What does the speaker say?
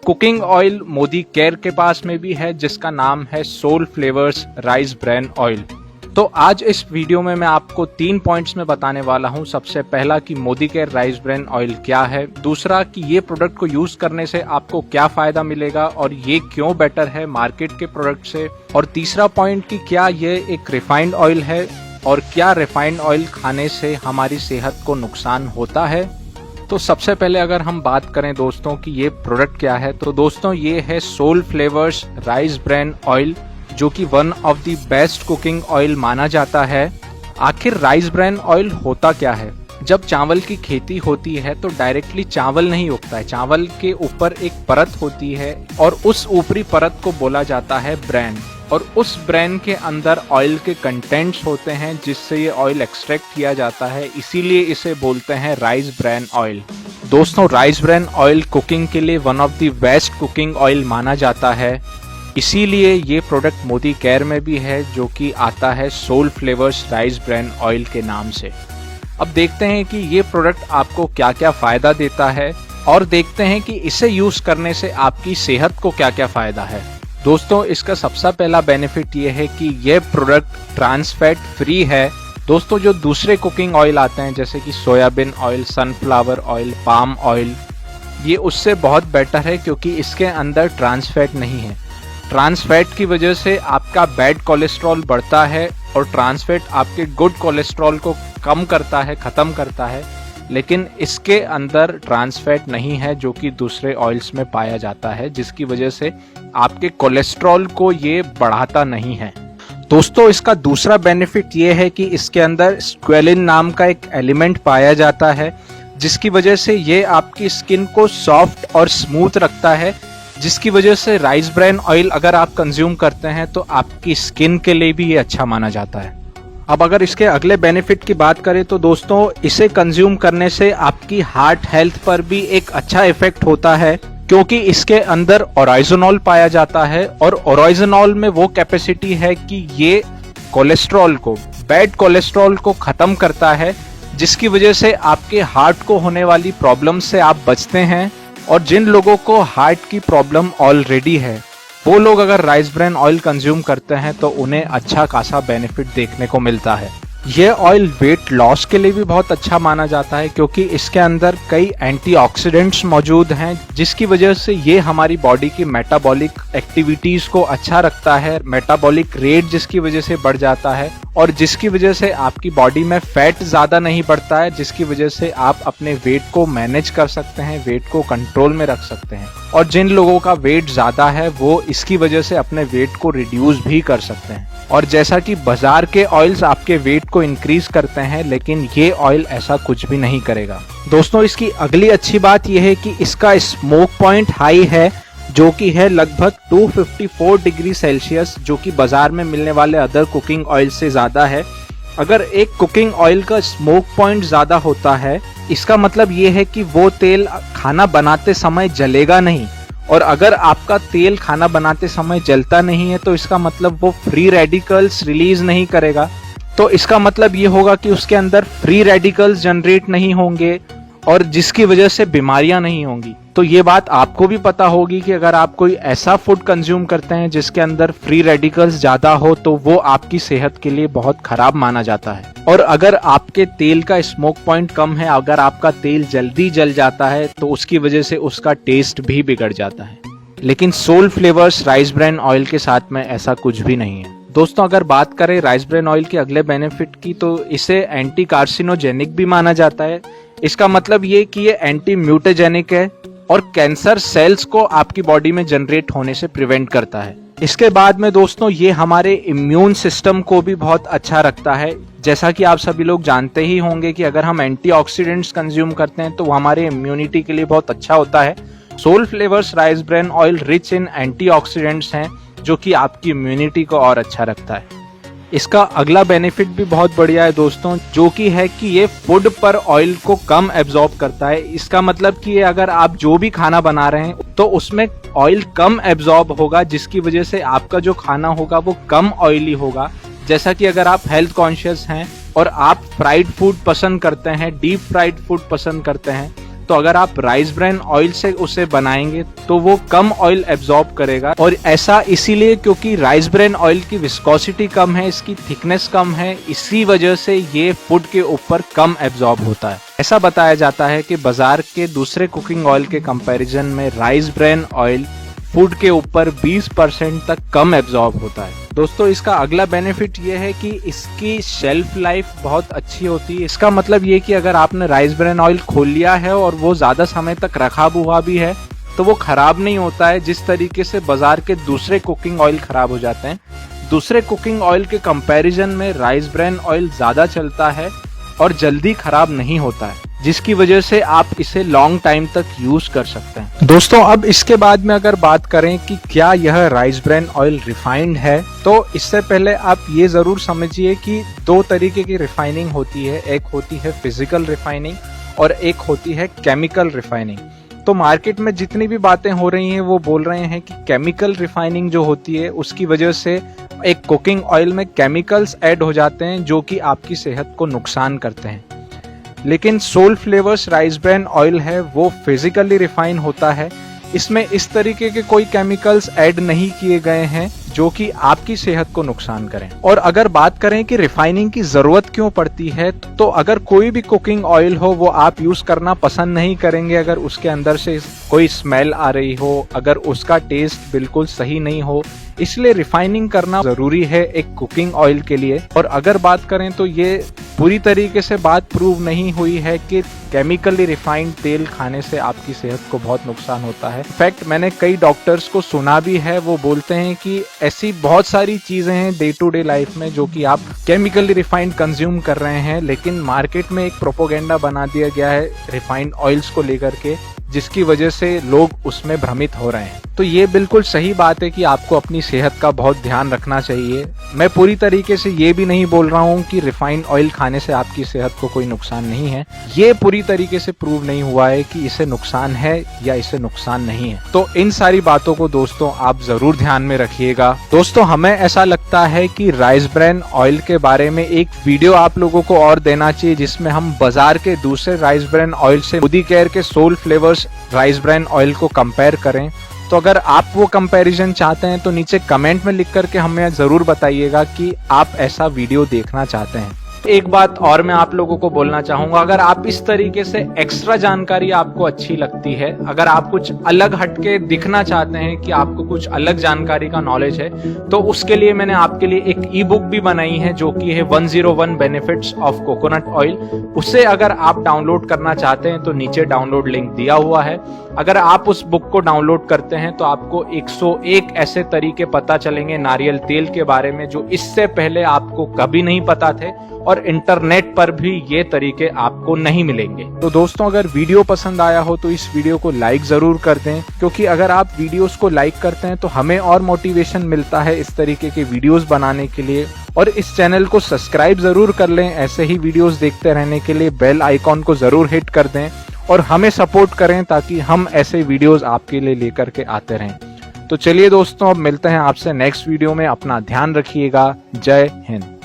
Cooking oil Modi Care के पास में भी है जिसका नाम है Soul Flavours rice bran oil. तो आज इस वीडियो में मैं आपको 3 पॉइंट्स में बताने वाला हूं। सबसे पहला कि Modi Care rice bran oil क्या है, दूसरा कि ये प्रोडक्ट को यूज करने से आपको क्या फायदा मिलेगा और ये क्यों बेटर है मार्केट के प्रोडक्ट से, और तीसरा पॉइंट कि क्या ये एक रिफाइंड ऑयल है और क्या रिफाइंड ऑयल खाने से हमारी सेहत को नुकसान होता है। तो सबसे पहले अगर हम बात करें दोस्तों कि ये प्रोडक्ट क्या है, तो दोस्तों ये है Soul Flavours rice bran oil, जो कि one of the best cooking oil माना जाता है। आखिर राइस ब्रैन ऑयल होता क्या है? जब चावल की खेती होती है तो डायरेक्टली चावल नहीं उगता है, चावल के ऊपर एक परत होती है और उस ऊपरी परत को बोला जाता है ब्रैन, और उस ब्रैन के अंदर ऑयल के कंटेंट्स होते हैं जिससे ये ऑयल एक्सट्रैक्ट किया जाता है, इसीलिए इसे बोलते हैं राइस ब्रैन ऑयल। दोस्तों राइस ब्रैन ऑयल कुकिंग के लिए one of the best cooking oil माना जाता है, इसीलिए ये प्रोडक्ट मोदी केयर में भी है जो कि आता है Soul Flavours rice bran oil के नाम से। अब देखते हैं कि ये प्रोडक्ट आपको क्या क्या फायदा देता है और देखते हैं कि इसे यूज करने से आपकी सेहत को क्या क्या फायदा है। दोस्तों इसका सबसे पहला बेनिफिट ये है कि ये प्रोडक्ट ट्रांस फैट फ्री है। दोस्तों जो दूसरे कुकिंग ऑयल आते हैं जैसे कि soybean oil, sunflower oil, palm oil, ये उससे बहुत बेटर है क्योंकि इसके अंदर ट्रांस फैट नहीं है। ट्रांस फैट की वजह से आपका बैड कोलेस्ट्रॉल बढ़ता है और ट्रांस फैट आपके गुड कोलेस्ट्रॉल को कम करता है, खत्म करता है, लेकिन इसके अंदर ट्रांस फैट नहीं है जो कि दूसरे ऑयल्स में पाया जाता है, जिसकी वजह से आपके कोलेस्ट्रॉल को ये बढ़ाता नहीं है। दोस्तों इसका दूसरा बेनिफिट ये है कि इसके अंदर स्क्वेलिन नाम का एक एलिमेंट पाया जाता है जिसकी वजह से ये आपकी स्किन को सॉफ्ट और स्मूथ रखता है, जिसकी वजह से राइस ब्रैन ऑयल अगर आप कंज्यूम करते हैं तो आपकी स्किन के लिए भी ये अच्छा माना जाता है। अब अगर इसके अगले बेनिफिट की बात करें तो दोस्तों इसे कंज्यूम करने से आपकी हार्ट हेल्थ पर भी एक अच्छा इफेक्ट होता है, क्योंकि इसके अंदर ओराइजोनॉल पाया जाता है और ओराइजोनॉल में वो कैपेसिटी है कि ये कोलेस्ट्रॉल को, बैड कोलेस्ट्रॉल को खत्म करता है, जिसकी वजह से आपके हार्ट को होने वाली प्रॉब्लम से आप बचते हैं। और जिन लोगों को हार्ट की प्रॉब्लम ऑलरेडी है वो लोग अगर राइस ब्रैन ऑयल कंज्यूम करते हैं तो उन्हें अच्छा खासा बेनिफिट देखने को मिलता है। यह ऑयल वेट लॉस के लिए भी बहुत अच्छा माना जाता है क्योंकि इसके अंदर कई एंटीऑक्सीडेंट्स मौजूद हैं, जिसकी वजह से ये हमारी बॉडी की मेटाबॉलिक एक्टिविटीज को अच्छा रखता है, मेटाबॉलिक रेट जिसकी वजह से बढ़ जाता है और जिसकी वजह से आपकी बॉडी में फैट ज्यादा नहीं बढ़ता है, जिसकी वजह से आप अपने वेट को मैनेज कर सकते हैं, वेट को कंट्रोल में रख सकते हैं। और जिन लोगों का वेट ज्यादा है वो इसकी वजह से अपने वेट को रिड्यूस भी कर सकते हैं। और जैसा कि बाजार के ऑयल्स आपके वेट को इंक्रीज करते हैं, लेकिन ये ऑयल ऐसा कुछ भी नहीं करेगा। दोस्तों इसकी अगली अच्छी बात यह है कि इसका स्मोक पॉइंट हाई है, जो कि है लगभग 254 डिग्री सेल्सियस, जो कि बाजार में मिलने वाले अदर कुकिंग ऑयल से ज्यादा है। अगर एक कुकिंग ऑयल का स्मोक पॉइंट ज्यादा होता है, इसका मतलब ये है कि वो तेल खाना बनाते समय जलेगा नहीं, और अगर आपका तेल खाना बनाते समय जलता नहीं है तो इसका मतलब वो फ्री रेडिकल्स रिलीज नहीं करेगा। तो इसका मतलब ये होगा कि उसके अंदर फ्री रेडिकल्स जनरेट नहीं होंगे और जिसकी वजह से बीमारियां नहीं होंगी। तो ये बात आपको भी पता होगी कि अगर आप कोई ऐसा फूड कंज्यूम करते हैं जिसके अंदर फ्री रेडिकल्स ज्यादा हो तो वो आपकी सेहत के लिए बहुत खराब माना जाता है। और अगर आपके तेल का स्मोक पॉइंट कम है, अगर आपका तेल जल्दी जल जाता है तो उसकी वजह से उसका टेस्ट भी बिगड़ जाता है। लेकिन Soul Flavours rice bran oil के साथ में ऐसा कुछ भी नहीं है। दोस्तों अगर बात करें राइस ब्रैन ऑयल के अगले बेनिफिट की, तो इसे एंटी कार्सिनोजेनिक भी माना जाता है। इसका मतलब ये कि ये एंटी म्यूटेजेनिक है और कैंसर सेल्स को आपकी बॉडी में जनरेट होने से प्रिवेंट करता है। इसके बाद में दोस्तों ये हमारे इम्यून सिस्टम को भी बहुत अच्छा रखता है। जैसा कि आप सभी लोग जानते ही होंगे कि अगर हम एंटीऑक्सीडेंट्स कंज्यूम करते हैं तो वो हमारे इम्यूनिटी के लिए बहुत अच्छा होता है। Soul Flavours rice bran oil rich in antioxidants हैं जो कि आपकी इम्यूनिटी को और अच्छा रखता है। इसका अगला बेनिफिट भी बहुत बढ़िया है दोस्तों, जो कि है कि ये फूड पर ऑयल को कम एब्जॉर्ब करता है। इसका मतलब कि अगर आप जो भी खाना बना रहे हैं तो उसमें ऑयल कम एब्जॉर्ब होगा, जिसकी वजह से आपका जो खाना होगा वो कम ऑयली होगा। जैसा कि अगर आप हेल्थ कॉन्शियस हैं और आप फ्राइड फूड पसंद करते हैं, डीप फ्राइड फूड पसंद करते हैं, तो अगर आप राइस ब्रेन ऑयल से उसे बनाएंगे तो वो कम ऑयल एब्जॉर्ब करेगा। और ऐसा इसीलिए क्योंकि राइस ब्रेन ऑयल की विस्कोसिटी कम है, इसकी थिकनेस कम है, इसी वजह से ये फूड के ऊपर कम एब्जॉर्ब होता है। ऐसा बताया जाता है कि बाजार के दूसरे कुकिंग ऑयल के कंपैरिजन में राइस ब्रेन ऑयल फूड के ऊपर 20% तक कम एब्जॉर्ब होता है। दोस्तों, इसका अगला बेनिफिट ये है कि इसकी शेल्फ लाइफ बहुत अच्छी होती है। इसका मतलब ये कि अगर आपने राइस ब्रेन ऑयल खोल लिया है और वो ज़्यादा समय तक रखा हुआ भी है तो वो खराब नहीं होता है, जिस तरीके से बाजार के दूसरे कुकिंग ऑयल खराब हो जाते हैं। दूसरे कुकिंग ऑयल के कंपैरिजन में राइस ब्रेन ऑयल ज़्यादा चलता है और जल्दी खराब नहीं होता है, जिसकी वजह से आप इसे लॉन्ग टाइम तक यूज कर सकते हैं। दोस्तों, अब इसके बाद में अगर बात करें कि क्या यह राइस ब्रेन ऑयल रिफाइंड है, तो इससे पहले आप ये जरूर समझिए कि दो तरीके की रिफाइनिंग होती है। एक होती है फिजिकल रिफाइनिंग और एक होती है केमिकल रिफाइनिंग। तो मार्केट में जितनी भी बातें हो रही हैं वो बोल रहे हैं कि केमिकल रिफाइनिंग जो होती है उसकी वजह से एक कुकिंग ऑयल में केमिकल्स ऐड हो जाते हैं जो कि आपकी सेहत को नुकसान करते हैं। लेकिन Soul Flavours rice bran oil है वो फिजिकली रिफाइन होता है। इसमें इस तरीके के कोई केमिकल्स ऐड नहीं किए गए हैं जो कि आपकी सेहत को नुकसान करें। और अगर बात करें कि रिफाइनिंग की जरूरत क्यों पड़ती है, तो अगर कोई भी कुकिंग ऑयल हो वो आप यूज करना पसंद नहीं करेंगे अगर उसके अंदर से कोई स्मेल आ रही हो, अगर उसका टेस्ट बिल्कुल सही नहीं हो। इसलिए रिफाइनिंग करना जरूरी है एक कुकिंग ऑयल के लिए। और अगर बात करें तो ये पूरी तरीके से बात प्रूव नहीं हुई है कि केमिकली रिफाइंड तेल खाने से आपकी सेहत को बहुत नुकसान होता है। इनफैक्ट मैंने कई डॉक्टर्स को सुना भी है, वो बोलते हैं कि ऐसी बहुत सारी चीजें हैं डे टू डे लाइफ में जो कि आप केमिकली रिफाइंड कंज्यूम कर रहे हैं, लेकिन मार्केट में एक प्रोपोगेंडा बना दिया गया है रिफाइंड ऑयल्स को लेकर के, जिसकी वजह से लोग उसमें भ्रमित हो रहे हैं। तो ये बिल्कुल सही बात है कि आपको अपनी सेहत का बहुत ध्यान रखना चाहिए। मैं पूरी तरीके से ये भी नहीं बोल रहा हूँ कि रिफाइंड ऑयल खाने से आपकी सेहत को कोई नुकसान नहीं है। ये पूरी तरीके से प्रूव नहीं हुआ है कि इसे नुकसान है या इसे नुकसान नहीं है। तो इन सारी बातों को दोस्तों आप जरूर ध्यान में रखिएगा। दोस्तों, हमें ऐसा लगता है कि राइस ब्रेन ऑयल के बारे में एक वीडियो आप लोगों को और देना चाहिए, जिसमें हम बाजार के दूसरे राइस ब्रेन ऑयल से मोदी केयर के Soul Flavours rice bran oil को कंपेयर करें। तो अगर आप वो कंपैरिजन चाहते हैं तो नीचे कमेंट में लिख करके हमें जरूर बताइएगा कि आप ऐसा वीडियो देखना चाहते हैं। एक बात और मैं आप लोगों को बोलना चाहूंगा, अगर आप इस तरीके से एक्स्ट्रा जानकारी आपको अच्छी लगती है, अगर आप कुछ अलग हटके दिखना चाहते हैं कि आपको कुछ अलग जानकारी का नॉलेज है, तो उसके लिए मैंने आपके लिए एक ई बुक भी बनाई है जो कि है 101 बेनिफिट्स ऑफ कोकोनट ऑयल। उसे अगर आप डाउनलोड करना चाहते हैं तो नीचे डाउनलोड लिंक दिया हुआ है। अगर आप उस बुक को डाउनलोड करते हैं तो आपको 101 ऐसे तरीके पता चलेंगे नारियल तेल के बारे में जो इससे पहले आपको कभी नहीं पता थे, और इंटरनेट पर भी ये तरीके आपको नहीं मिलेंगे। तो दोस्तों, अगर वीडियो पसंद आया हो तो इस वीडियो को लाइक जरूर कर दें, क्योंकि अगर आप वीडियोस को लाइक करते हैं तो हमें और मोटिवेशन मिलता है इस तरीके के वीडियोस बनाने के लिए। और इस चैनल को सब्सक्राइब जरूर कर लें ऐसे ही वीडियोस देखते रहने के लिए। बेल आइकॉन को जरूर हिट कर दें और हमें सपोर्ट करें ताकि हम ऐसे वीडियोस आपके लिए लेकर के आते रहें। तो चलिए दोस्तों, अब मिलते हैं आपसे नेक्स्ट वीडियो में। अपना ध्यान रखिएगा। जय हिंद।